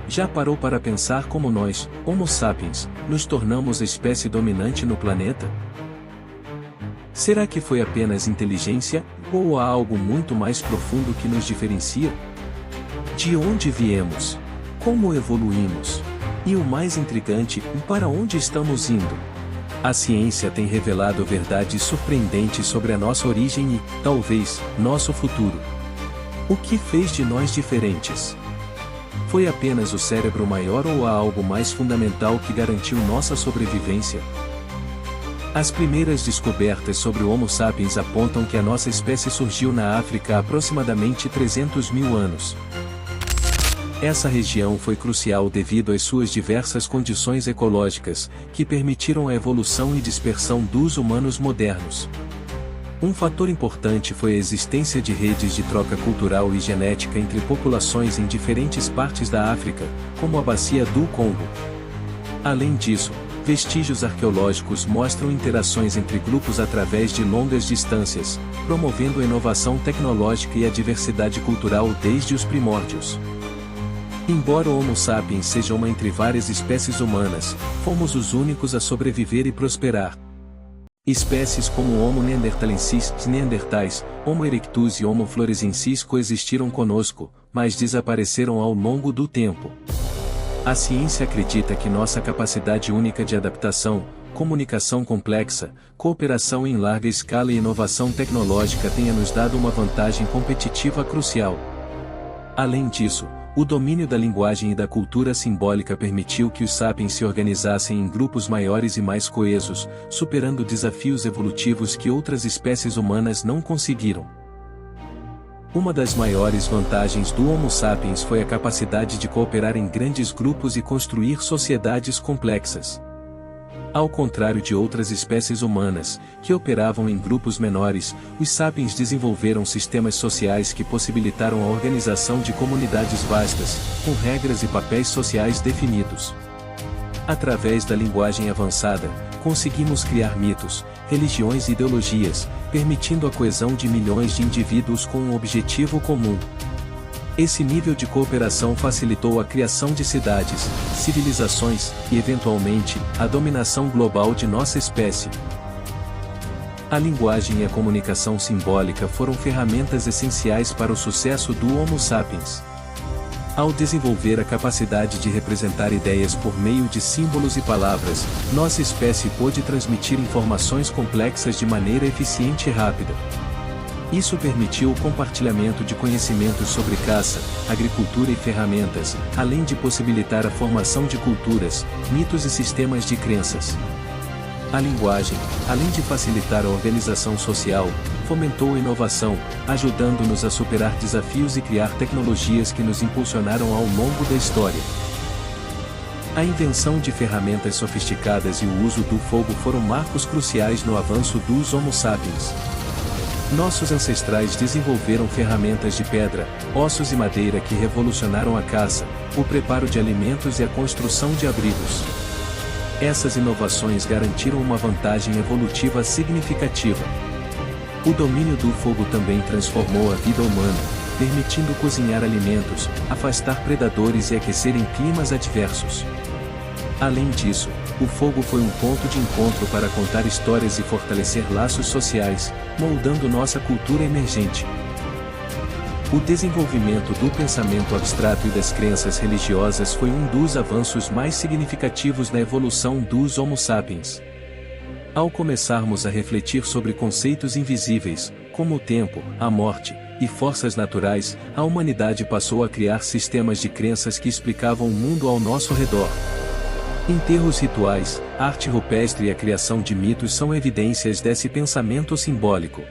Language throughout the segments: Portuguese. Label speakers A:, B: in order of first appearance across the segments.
A: Já parou para pensar como nós, Homo sapiens, nos tornamos a espécie dominante no planeta? Será que foi apenas inteligência, ou há algo muito mais profundo que nos diferencia? De onde viemos? Como evoluímos? E o mais intrigante, para onde estamos indo? A ciência tem revelado verdades surpreendentes sobre a nossa origem e, talvez, nosso futuro. O que fez de nós diferentes? Foi apenas o cérebro maior ou há algo mais fundamental que garantiu nossa sobrevivência? As primeiras descobertas sobre o Homo sapiens apontam que a nossa espécie surgiu na África há aproximadamente 300 mil anos. Essa região foi crucial devido às suas diversas condições ecológicas, que permitiram a evolução e dispersão dos humanos modernos. Um fator importante foi a existência de redes de troca cultural e genética entre populações em diferentes partes da África, como a Bacia do Congo. Além disso, vestígios arqueológicos mostram interações entre grupos através de longas distâncias, promovendo a inovação tecnológica e a diversidade cultural desde os primórdios. Embora o Homo sapiens seja uma entre várias espécies humanas, fomos os únicos a sobreviver e prosperar. Espécies como o Homo neanderthalensis, neandertais, Homo erectus e Homo floresiensis coexistiram conosco, mas desapareceram ao longo do tempo. A ciência acredita que nossa capacidade única de adaptação, comunicação complexa, cooperação em larga escala e inovação tecnológica tenha nos dado uma vantagem competitiva crucial. Além disso, o domínio da linguagem e da cultura simbólica permitiu que os sapiens se organizassem em grupos maiores e mais coesos, superando desafios evolutivos que outras espécies humanas não conseguiram. Uma das maiores vantagens do Homo sapiens foi a capacidade de cooperar em grandes grupos e construir sociedades complexas. Ao contrário de outras espécies humanas, que operavam em grupos menores, os sapiens desenvolveram sistemas sociais que possibilitaram a organização de comunidades vastas, com regras e papéis sociais definidos. Através da linguagem avançada, conseguimos criar mitos, religiões e ideologias, permitindo a coesão de milhões de indivíduos com um objetivo comum. Esse nível de cooperação facilitou a criação de cidades, civilizações, e eventualmente, a dominação global de nossa espécie. A linguagem e a comunicação simbólica foram ferramentas essenciais para o sucesso do Homo sapiens. Ao desenvolver a capacidade de representar ideias por meio de símbolos e palavras, nossa espécie pôde transmitir informações complexas de maneira eficiente e rápida. Isso permitiu o compartilhamento de conhecimentos sobre caça, agricultura e ferramentas, além de possibilitar a formação de culturas, mitos e sistemas de crenças. A linguagem, além de facilitar a organização social, fomentou a inovação, ajudando-nos a superar desafios e criar tecnologias que nos impulsionaram ao longo da história. A invenção de ferramentas sofisticadas e o uso do fogo foram marcos cruciais no avanço dos Homo sapiens. Nossos ancestrais desenvolveram ferramentas de pedra, ossos e madeira que revolucionaram a caça, o preparo de alimentos e a construção de abrigos. Essas inovações garantiram uma vantagem evolutiva significativa. O domínio do fogo também transformou a vida humana, permitindo cozinhar alimentos, afastar predadores e aquecer em climas adversos. Além disso, o fogo foi um ponto de encontro para contar histórias e fortalecer laços sociais, moldando nossa cultura emergente. O desenvolvimento do pensamento abstrato e das crenças religiosas foi um dos avanços mais significativos na evolução dos Homo sapiens. Ao começarmos a refletir sobre conceitos invisíveis, como o tempo, a morte, e forças naturais, a humanidade passou a criar sistemas de crenças que explicavam o mundo ao nosso redor. Enterros rituais, arte rupestre e a criação de mitos são evidências desse pensamento simbólico.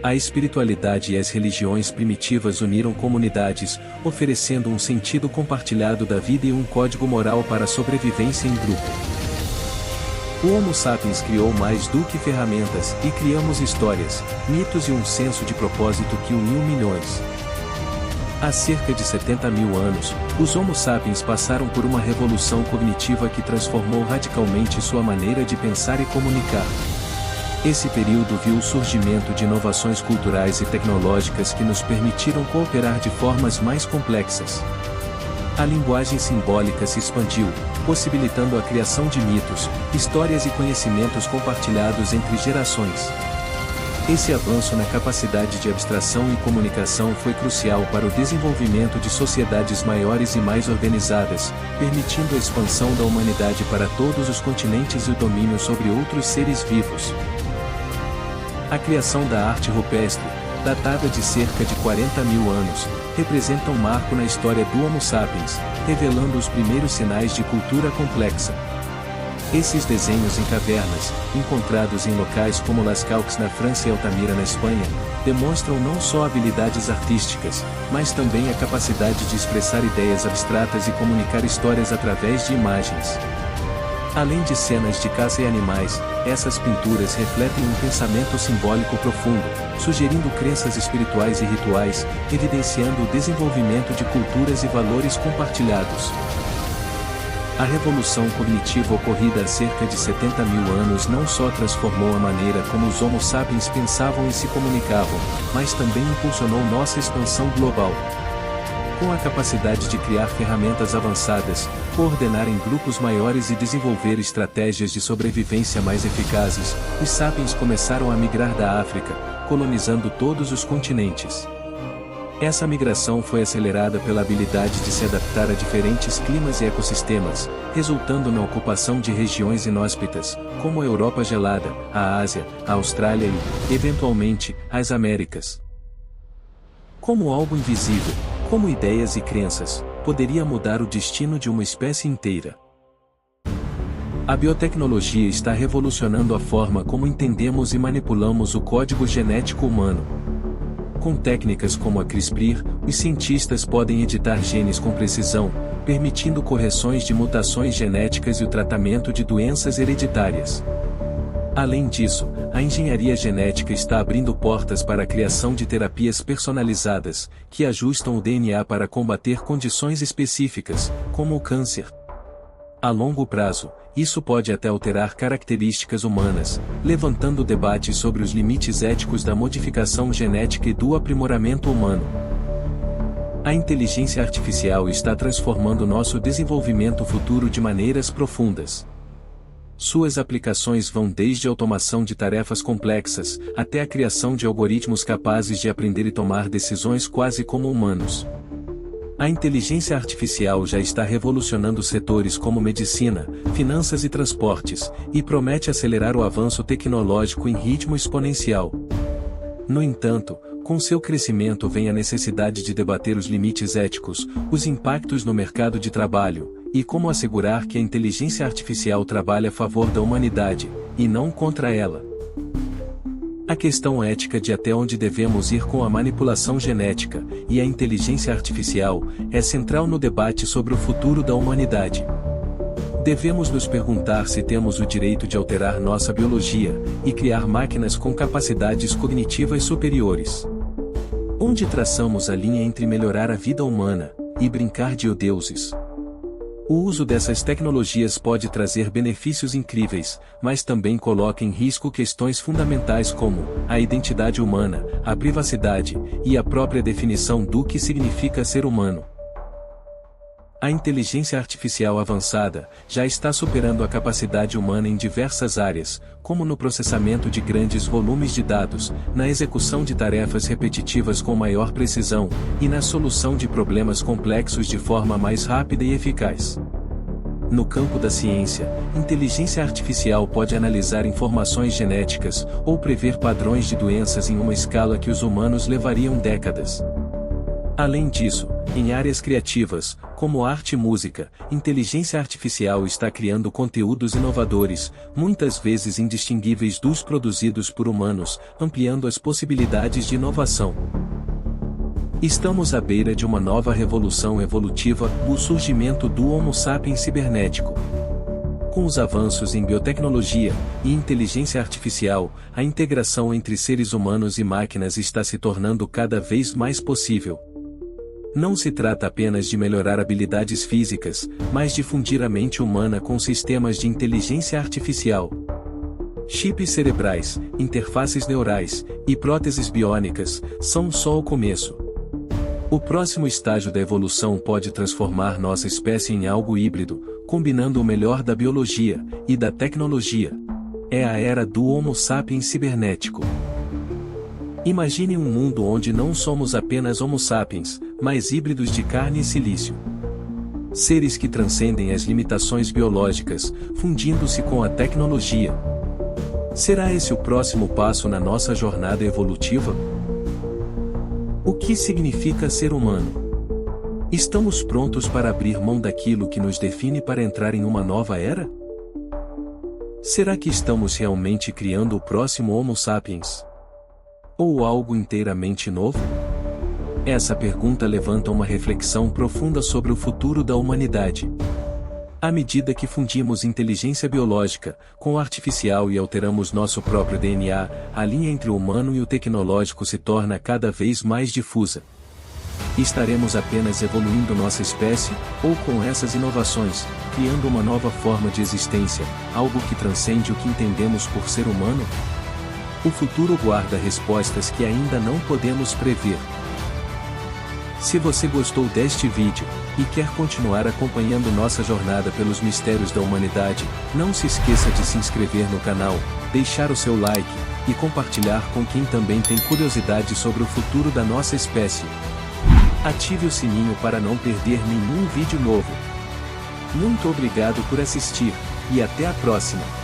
A: A espiritualidade e as religiões primitivas uniram comunidades, oferecendo um sentido compartilhado da vida e um código moral para a sobrevivência em grupo. O Homo sapiens criou mais do que ferramentas, e criamos histórias, mitos e um senso de propósito que uniu milhões. Há cerca de 70 mil anos, os Homo sapiens passaram por uma revolução cognitiva que transformou radicalmente sua maneira de pensar e comunicar. Esse período viu o surgimento de inovações culturais e tecnológicas que nos permitiram cooperar de formas mais complexas. A linguagem simbólica se expandiu, possibilitando a criação de mitos, histórias e conhecimentos compartilhados entre gerações. Esse avanço na capacidade de abstração e comunicação foi crucial para o desenvolvimento de sociedades maiores e mais organizadas, permitindo a expansão da humanidade para todos os continentes e o domínio sobre outros seres vivos. A criação da arte rupestre, datada de cerca de 40 mil anos, representa um marco na história do Homo sapiens, revelando os primeiros sinais de cultura complexa. Esses desenhos em cavernas, encontrados em locais como Las Caux na França e Altamira na Espanha, demonstram não só habilidades artísticas, mas também a capacidade de expressar ideias abstratas e comunicar histórias através de imagens. Além de cenas de caça e animais, essas pinturas refletem um pensamento simbólico profundo, sugerindo crenças espirituais e rituais, evidenciando o desenvolvimento de culturas e valores compartilhados. A revolução cognitiva ocorrida há cerca de 70 mil anos não só transformou a maneira como os Homo sapiens pensavam e se comunicavam, mas também impulsionou nossa expansão global. Com a capacidade de criar ferramentas avançadas, coordenar em grupos maiores e desenvolver estratégias de sobrevivência mais eficazes, os sapiens começaram a migrar da África, colonizando todos os continentes. Essa migração foi acelerada pela habilidade de se adaptar a diferentes climas e ecossistemas, resultando na ocupação de regiões inóspitas, como a Europa gelada, a Ásia, a Austrália e, eventualmente, as Américas. Como algo invisível, como ideias e crenças, poderia mudar o destino de uma espécie inteira. A biotecnologia está revolucionando a forma como entendemos e manipulamos o código genético humano. Com técnicas como a CRISPR, os cientistas podem editar genes com precisão, permitindo correções de mutações genéticas e o tratamento de doenças hereditárias. Além disso, a engenharia genética está abrindo portas para a criação de terapias personalizadas, que ajustam o DNA para combater condições específicas, como o câncer. A longo prazo, isso pode até alterar características humanas, levantando debates sobre os limites éticos da modificação genética e do aprimoramento humano. A inteligência artificial está transformando nosso desenvolvimento futuro de maneiras profundas. Suas aplicações vão desde a automação de tarefas complexas, até a criação de algoritmos capazes de aprender e tomar decisões quase como humanos. A inteligência artificial já está revolucionando setores como medicina, finanças e transportes, e promete acelerar o avanço tecnológico em ritmo exponencial. No entanto, com seu crescimento vem a necessidade de debater os limites éticos, os impactos no mercado de trabalho, e como assegurar que a inteligência artificial trabalha a favor da humanidade, e não contra ela. A questão ética de até onde devemos ir com a manipulação genética e a inteligência artificial é central no debate sobre o futuro da humanidade. Devemos nos perguntar se temos o direito de alterar nossa biologia e criar máquinas com capacidades cognitivas superiores. Onde traçamos a linha entre melhorar a vida humana e brincar de deuses? O uso dessas tecnologias pode trazer benefícios incríveis, mas também coloca em risco questões fundamentais como a identidade humana, a privacidade e a própria definição do que significa ser humano. A inteligência artificial avançada já está superando a capacidade humana em diversas áreas, como no processamento de grandes volumes de dados, na execução de tarefas repetitivas com maior precisão, e na solução de problemas complexos de forma mais rápida e eficaz. No campo da ciência, inteligência artificial pode analisar informações genéticas ou prever padrões de doenças em uma escala que os humanos levariam décadas. Além disso, em áreas criativas, como arte e música, inteligência artificial está criando conteúdos inovadores, muitas vezes indistinguíveis dos produzidos por humanos, ampliando as possibilidades de inovação. Estamos à beira de uma nova revolução evolutiva, o surgimento do Homo sapiens cibernético. Com os avanços em biotecnologia e inteligência artificial, a integração entre seres humanos e máquinas está se tornando cada vez mais possível. Não se trata apenas de melhorar habilidades físicas, mas de fundir a mente humana com sistemas de inteligência artificial. Chips cerebrais, interfaces neurais e próteses biônicas são só o começo. O próximo estágio da evolução pode transformar nossa espécie em algo híbrido, combinando o melhor da biologia e da tecnologia. É a era do Homo sapiens cibernético. Imagine um mundo onde não somos apenas Homo sapiens, mas híbridos de carne e silício. Seres que transcendem as limitações biológicas, fundindo-se com a tecnologia. Será esse o próximo passo na nossa jornada evolutiva? O que significa ser humano? Estamos prontos para abrir mão daquilo que nos define para entrar em uma nova era? Será que estamos realmente criando o próximo Homo sapiens? Ou algo inteiramente novo? Essa pergunta levanta uma reflexão profunda sobre o futuro da humanidade. À medida que fundimos inteligência biológica com o artificial e alteramos nosso próprio DNA, a linha entre o humano e o tecnológico se torna cada vez mais difusa. Estaremos apenas evoluindo nossa espécie, ou com essas inovações, criando uma nova forma de existência, algo que transcende o que entendemos por ser humano? O futuro guarda respostas que ainda não podemos prever. Se você gostou deste vídeo, e quer continuar acompanhando nossa jornada pelos mistérios da humanidade, não se esqueça de se inscrever no canal, deixar o seu like, e compartilhar com quem também tem curiosidade sobre o futuro da nossa espécie. Ative o sininho para não perder nenhum vídeo novo. Muito obrigado por assistir, e até a próxima!